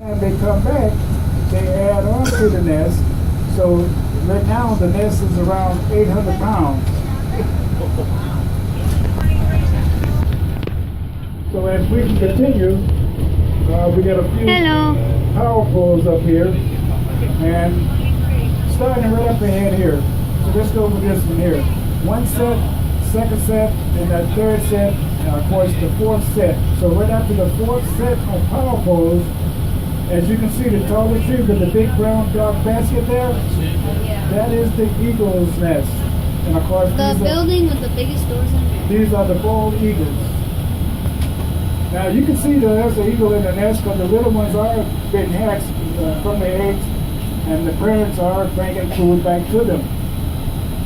And they come back, they add on to the nest. So right now the nest is around 800 pounds. So as we can continue, we got a few power poles up here, and starting right up ahead here. So let's go with this one here. One set, second set, and that third set, and of course the fourth set. So right after the fourth set of power poles, as you can see, the taller tree with the big brown dark basket there, that is the eagle's nest. And of course, the building with the biggest doors in there. These are the bald eagles. Now you can see there's an eagle in the nest because the little ones are being hatched from the eggs, and the parents are bringing food back to them.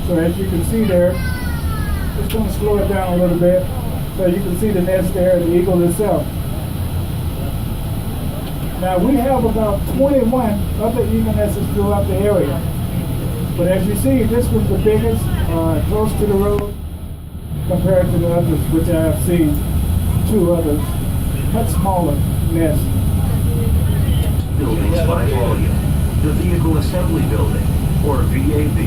So as you can see there, just going to slow it down a little bit so you can see the nest there and the eagle itself. Now we have about 21 other eagle nests throughout the area. But as you see, this was the biggest, close to the road, compared to the others, which I have seen. Two others, much smaller nests. Buildings by volume, the Vehicle Assembly Building, or VAB.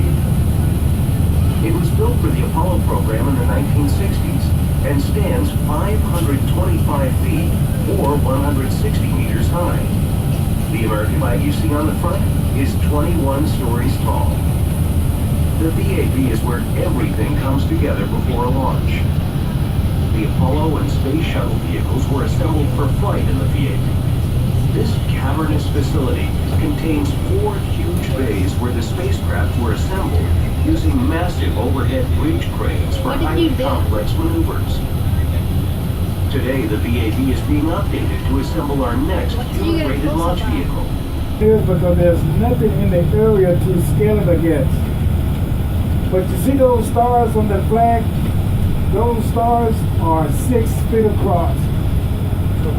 It was built for the Apollo program in the 1960s and stands 525 feet or 160 meters high. The American flag you see on the front is 21 stories tall. The VAB is where everything comes together before a launch. The Apollo and Space Shuttle vehicles were assembled for flight in the VAB. This cavernous facility contains 4 huge bays where the spacecraft were assembled using massive overhead bridge cranes for highly complex maneuvers. Today, the VAB is being updated to assemble our next human-rated launch vehicle. Here's because there's nothing in the area to scale it against. But you see those stars on the flag? Those stars are 6 feet across.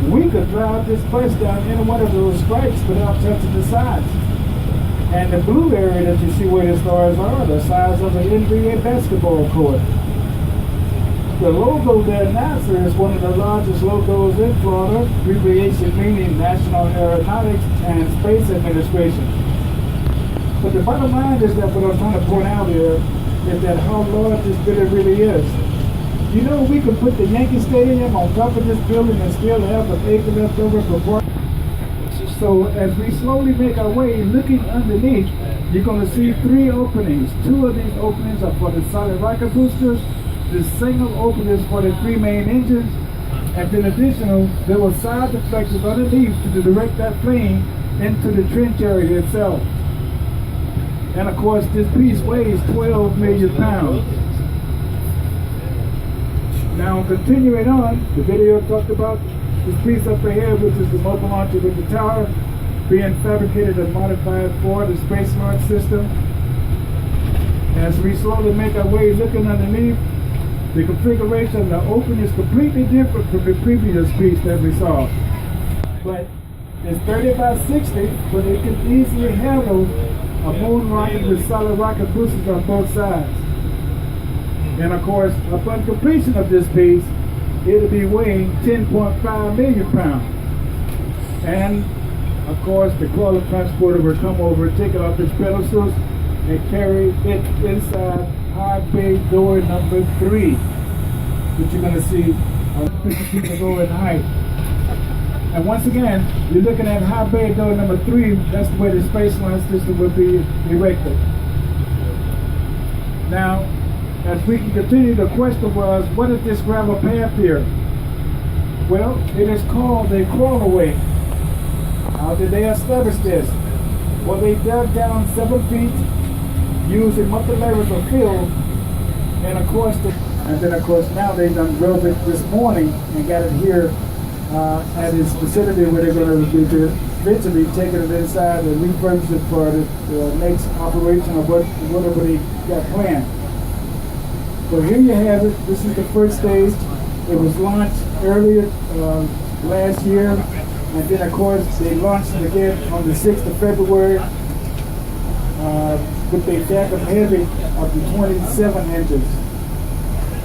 We could drive this place down any one of those stripes without touching the sides. And the blue area that you see where the stars are, the size of an NBA basketball court. The logo that NASA is one of the largest logos in Florida, abbreviation meaning National Aeronautics and Space Administration. But the bottom line is that what I'm trying to point out here is that how large this building really is. You know, we could put the Yankee Stadium on top of this building and still have an acre left over for park. So as we slowly make our way, looking underneath, you're going to see 3 openings. 2 of these openings are for the solid rocket boosters. The single openings for the 3 main engines. And then additional, there were side deflectors underneath to direct that plane into the trench area itself. And of course, this piece weighs 12 million pounds. Now, continuing on, the video talked about this piece up ahead, which is the mobile launcher with the tower being fabricated and modified for the Space Launch System. As we slowly make our way looking underneath, the configuration of the opening is completely different from the previous piece that we saw. But it's 30 by 60, but it can easily handle a moon rocket with solid rocket boosters on both sides. And of course, upon completion of this piece, it'll be weighing 10.5 million pounds. And of course, the crawler transporter will come over, take it off its pedestals, and carry it inside high bay door number 3, which you're going to see 50 feet over in height. And once again, you're looking at high bay door number 3. That's the way the Space Launch System will be erected. Now, as we can continue, the question was, what is this gravel path here? Well, it is called a crawlerway. How did they establish this? Well, they dug down 7 feet using multiple layers of fill, and of course, now they done drove it this morning and got it here at its facility where they're going to be eventually taking it inside and refurbish it for the next operation of whatever they got planned. So here you have it. This is the first stage. It was launched earlier last year, and then of course they launched it again on the 6th of February with a deck of heavy up to 27 inches.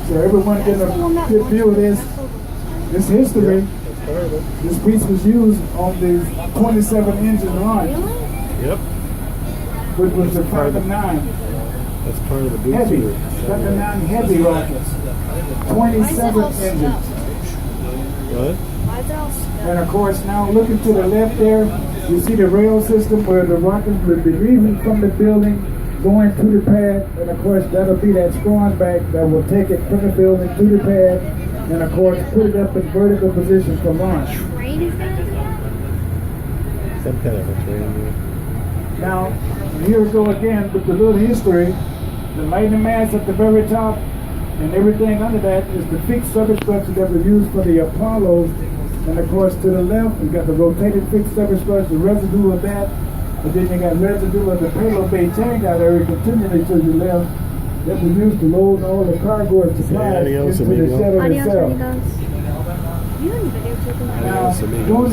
So everyone get a good view of this history part of it. This piece was used on the 27 engine launch, Really? Yep. which was the Part of Falcon 9 That's part of the booster. heavy, Falcon 9 heavy rockets, Why is it 27 all engines. stuck? What? Why is it all stuck? And of course, now looking to the left there, you see the rail system where the rockets will be leaving from the building, going to the pad, and of course that'll be that squad back that will take it from the building to the pad, and of course put it up in vertical position for launch. Train is gonna do that? Some kind of a train. Now, here we go again with the little history. The lightning mass at the very top and everything under that is the fixed substructure that was used for the Apollos. And of course, to the left, we got the rotated fixed substructure, the residue of that. And then you got residue of the payload bay changeout area continually to the left that was used to load all the cargo and supplies adios, into the amigo. shuttle Adios, itself. amigos. You in videotaping that? Now, Adios, amigos. during the